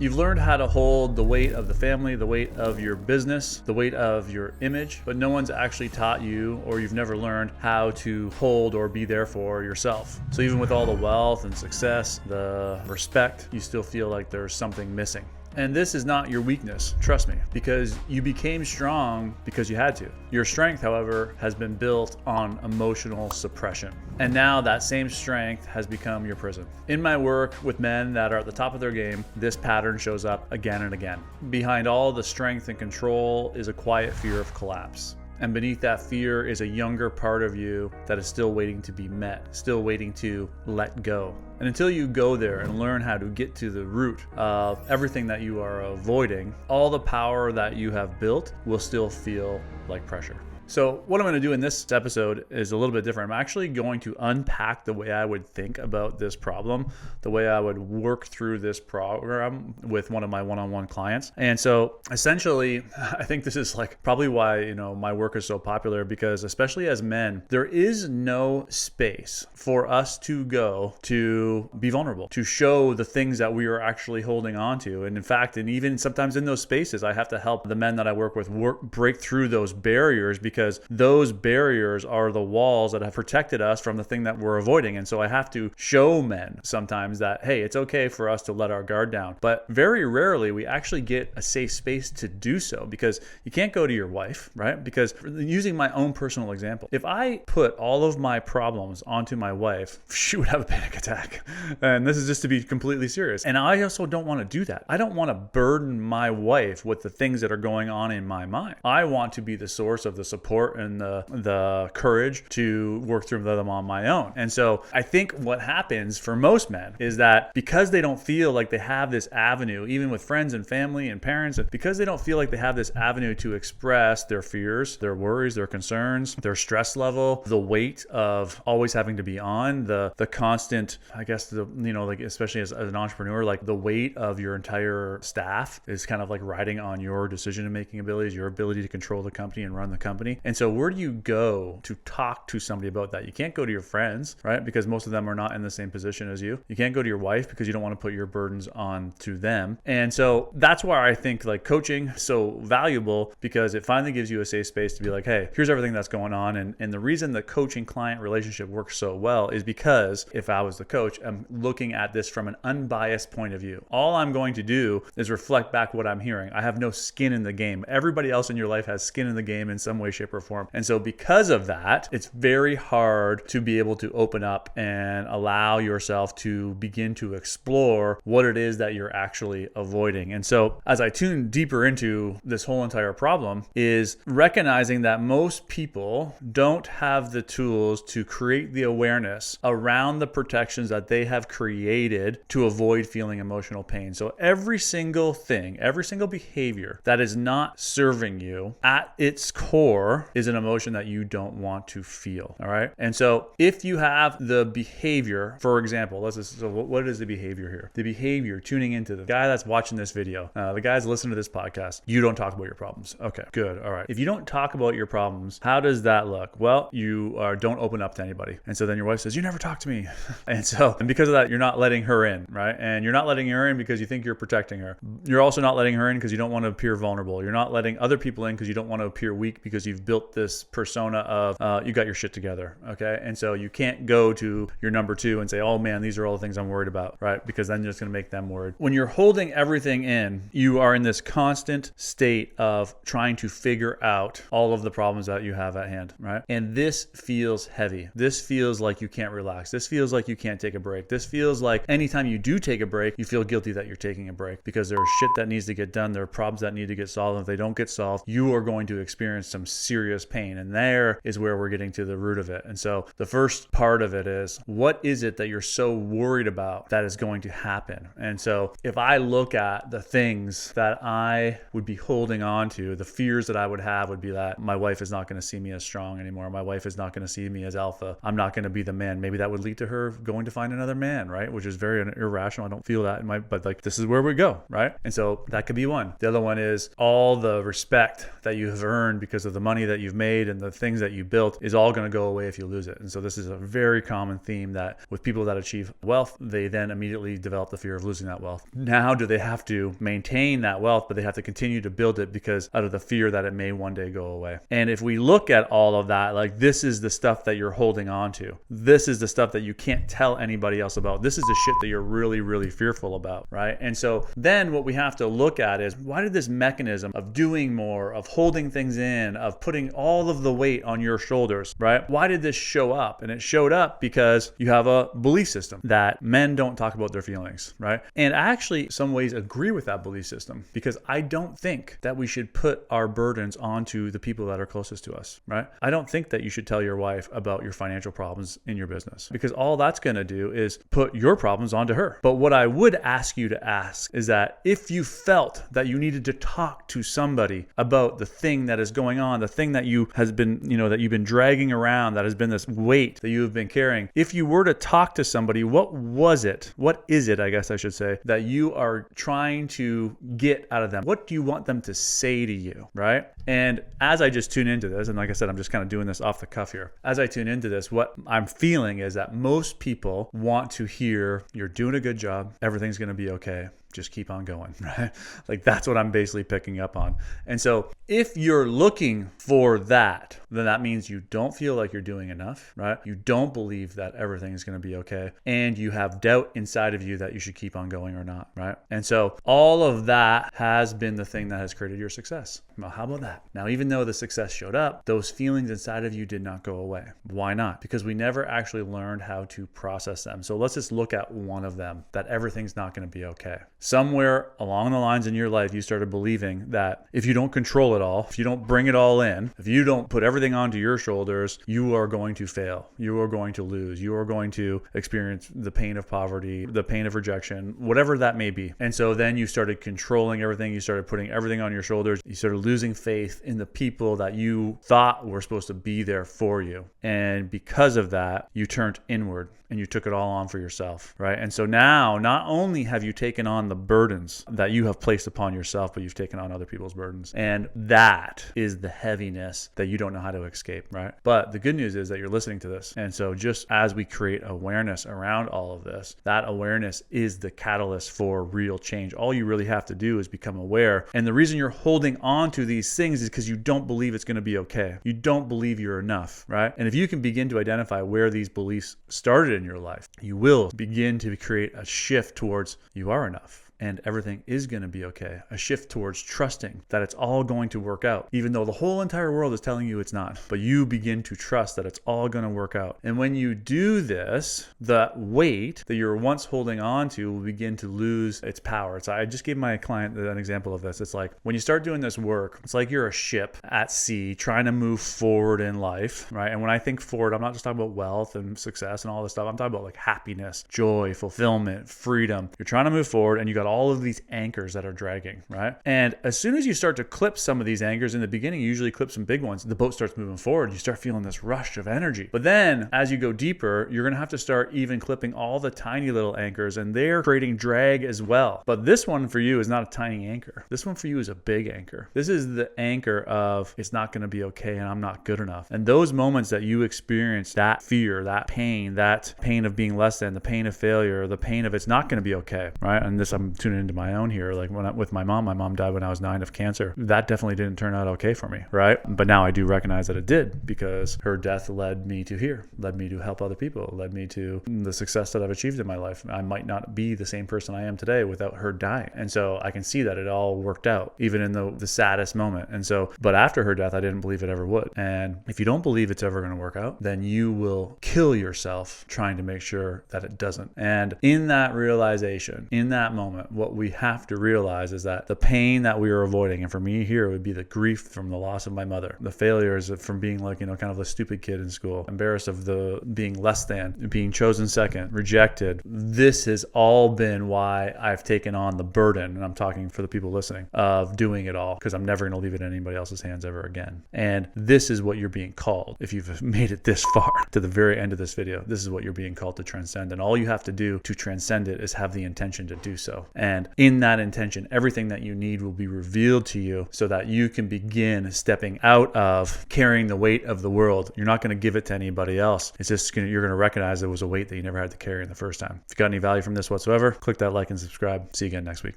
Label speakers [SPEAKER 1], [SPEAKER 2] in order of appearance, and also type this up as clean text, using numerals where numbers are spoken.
[SPEAKER 1] You've learned how to hold the weight of the family, the weight of your business, the weight of your image, but no one's actually taught you, or you've never learned how to hold or be there for yourself. So even with all the wealth and success, the respect, you still feel like there's something missing. And this is not your weakness, trust me, because you became strong because you had to. Your strength, however, has been built on emotional suppression. And now that same strength has become your prison. In my work with men that are at the top of their game, this pattern shows up again and again. Behind all the strength and control is a quiet fear of collapse. And beneath that fear is a younger part of you that is still waiting to be met, still waiting to let go. And until you go there and learn how to get to the root of everything that you are avoiding, all the power that you have built will still feel like pressure. So what I'm going to do in this episode is a little bit different. I'm actually going to unpack the way I would think about this problem, the way I would work through this program with one of my one-on-one clients. And so essentially, I think this is like probably why, my work is so popular, because especially as men, there is no space for us to go to be vulnerable, to show the things that we are actually holding on to. And in fact, and even sometimes in those spaces, I have to help the men that I work with break through those barriers, because those barriers are the walls that have protected us from the thing that we're avoiding. And so I have to show men sometimes that, hey, it's okay for us to let our guard down. But very rarely we actually get a safe space to do so, because you can't go to your wife, right? Because using my own personal example, if I put all of my problems onto my wife, she would have a panic attack. And this is just to be completely serious. And I also don't want to do that. I don't want to burden my wife with the things that are going on in my mind. I want to be the source of the support and the courage to work through them on my own. And so I think what happens for most men is that because they don't feel like they have this avenue, even with friends and family and parents, because they don't feel like they have this avenue to express their fears, their worries, their concerns, their stress level, the weight of always having to be on, the constant, I guess, especially as an entrepreneur, like the weight of your entire staff is kind of like riding on your decision-making abilities, your ability to control the company and run the company. And so where do you go to talk to somebody about that? You can't go to your friends, right? Because most of them are not in the same position as you. You can't go to your wife because you don't want to put your burdens on to them. And so that's why I think like coaching is so valuable, because it finally gives you a safe space to be like, hey, here's everything that's going on. And the reason the coaching-client relationship works so well is because if I was the coach, I'm looking at this from an unbiased point of view. All I'm going to do is reflect back what I'm hearing. I have no skin in the game. Everybody else in your life has skin in the game in some way, shape, or form. And so because of that, it's very hard to be able to open up and allow yourself to begin to explore what it is that you're actually avoiding. And so as I tune deeper into this whole entire problem, is recognizing that most people don't have the tools to create the awareness around the protections that they have created to avoid feeling emotional pain. So every single thing, every single behavior that is not serving you at its core is an emotion that you don't want to feel. All right. And so if you have the behavior, for example, what is the behavior here? The behavior tuning into the guy that's watching this video, the guy's listening to this podcast, you don't talk about your problems. Okay, good. All right. If you don't talk about your problems, how does that look? Well, you don't open up to anybody. And so then your wife says, you never talk to me. And because of that, you're not letting her in, right? And you're not letting her in because you think you're protecting her. You're also not letting her in because you don't want to appear vulnerable. You're not letting other people in because you don't want to appear weak, because you've built this persona of you got your shit together, okay? And so you can't go to your number two and say, oh man, these are all the things I'm worried about, right? Because then you're just going to make them worried. When you're holding everything in, you are in this constant state of trying to figure out all of the problems that you have at hand, right? And this feels heavy. This feels like you can't relax. This feels like you can't take a break. This feels like anytime you do take a break, you feel guilty that you're taking a break, because there are shit that needs to get done. There are problems that need to get solved. And if they don't get solved, you are going to experience some serious pain. And there is where we're getting to the root of it. And so the first part of it is, what is it that you're so worried about that is going to happen? And so if I look at the things that I would be holding on to, the fears that I would have would be that my wife is not going to see me as strong anymore. My wife is not going to see me as alpha. I'm not going to be the man. Maybe that would lead to her going to find another man, right? Which is very irrational. I don't feel that but like, this is where we go, right? And so that could be one. The other one is all the respect that you have earned because of the money money that you've made and the things that you built is all going to go away if you lose it. And so this is a very common theme that with people that achieve wealth, they then immediately develop the fear of losing that wealth. Now do they have to maintain that wealth, but they have to continue to build it because out of the fear that it may one day go away. And if we look at all of that, like this is the stuff that you're holding on to. This is the stuff that you can't tell anybody else about. This is the shit that you're really, really fearful about, right? And so then what we have to look at is, why did this mechanism of doing more, of holding things in, of putting all of the weight on your shoulders, right? Why did this show up? And it showed up because you have a belief system that men don't talk about their feelings, right? And I actually, in some ways, agree with that belief system, because I don't think that we should put our burdens onto the people that are closest to us, right? I don't think that you should tell your wife about your financial problems in your business, because all that's going to do is put your problems onto her. But what I would ask you to ask is that if you felt that you needed to talk to somebody about the thing that is going on, the thing that you has been, that you've been dragging around, that has been this weight that you have been carrying, if you were to talk to somebody, what is it, I guess I should say, that you are trying to get out of them? What do you want them to say to you, right? And as I just tune into this, and like I said, I'm just kind of doing this off the cuff here. As I tune into this, what I'm feeling is that most people want to hear, you're doing a good job, everything's going to be okay, just keep on going, right? Like that's what I'm basically picking up on. And so if you're looking for that, then that means you don't feel like you're doing enough, right? You don't believe that everything is going to be okay. And you have doubt inside of you that you should keep on going or not, right? And so all of that has been the thing that has created your success. Well, how about that? Now, even though the success showed up, those feelings inside of you did not go away. Why not? Because we never actually learned how to process them. So let's just look at one of them, that everything's not going to be okay. Somewhere along the lines in your life, you started believing that if you don't control it all, if you don't bring it all in, if you don't put everything onto your shoulders, you are going to fail. You are going to lose. You are going to experience the pain of poverty, the pain of rejection, whatever that may be. And so then you started controlling everything. You started putting everything on your shoulders. You started losing faith in the people that you thought were supposed to be there for you. And because of that, you turned inward and you took it all on for yourself, right? And so now, not only have you taken on the burdens that you have placed upon yourself, but you've taken on other people's burdens. And that is the heaviness that you don't know how to escape, right? But the good news is that you're listening to this. And so just as we create awareness around all of this, that awareness is the catalyst for real change. All you really have to do is become aware. And the reason you're holding on to these things is because you don't believe it's going to be okay. You don't believe you're enough, right? And if you can begin to identify where these beliefs started in your life, you will begin to create a shift towards you are enough. And everything is going to be okay. A shift towards trusting that it's all going to work out, even though the whole entire world is telling you it's not. But you begin to trust that it's all going to work out. And when you do this, the weight that you're once holding on to will begin to lose its power. So I just gave my client an example of this. It's like when you start doing this work, it's like you're a ship at sea trying to move forward in life, right? And when I think forward, I'm not just talking about wealth and success and all this stuff. I'm talking about like happiness, joy, fulfillment, freedom. You're trying to move forward and you got all of these anchors that are dragging, right? And as soon as you start to clip some of these anchors in the beginning, you usually clip some big ones, the boat starts moving forward. You start feeling this rush of energy. But then as you go deeper, you're going to have to start even clipping all the tiny little anchors, and they're creating drag as well. But this one for you is not a tiny anchor. This one for you is a big anchor. This is the anchor of it's not going to be okay and I'm not good enough. And those moments that you experience that fear, that pain of being less than, the pain of failure, the pain of it's not going to be okay, right? And this I'm tuning into my own here. Like with my mom died when I was 9 of cancer. That definitely didn't turn out okay for me, right? But now I do recognize that it did, because her death led me to here, led me to help other people, led me to the success that I've achieved in my life. I might not be the same person I am today without her dying. And so I can see that it all worked out, even in the saddest moment. And so, but after her death, I didn't believe it ever would. And if you don't believe it's ever going to work out, then you will kill yourself trying to make sure that it doesn't. And in that realization, in that moment, what we have to realize is that the pain that we are avoiding, and for me here, would be the grief from the loss of my mother, the failures from being like, kind of a stupid kid in school, embarrassed of the being less than, being chosen second, rejected. This has all been why I've taken on the burden, and I'm talking for the people listening, of doing it all, because I'm never going to leave it in anybody else's hands ever again. And this is what you're being called. If you've made it this far to the very end of this video, this is what you're being called to transcend. And all you have to do to transcend it is have the intention to do so. And in that intention, everything that you need will be revealed to you so that you can begin stepping out of carrying the weight of the world. You're not going to give it to anybody else. It's just you're going to recognize it was a weight that you never had to carry in the first time. If you got any value from this whatsoever, click that like and subscribe. See you again next week.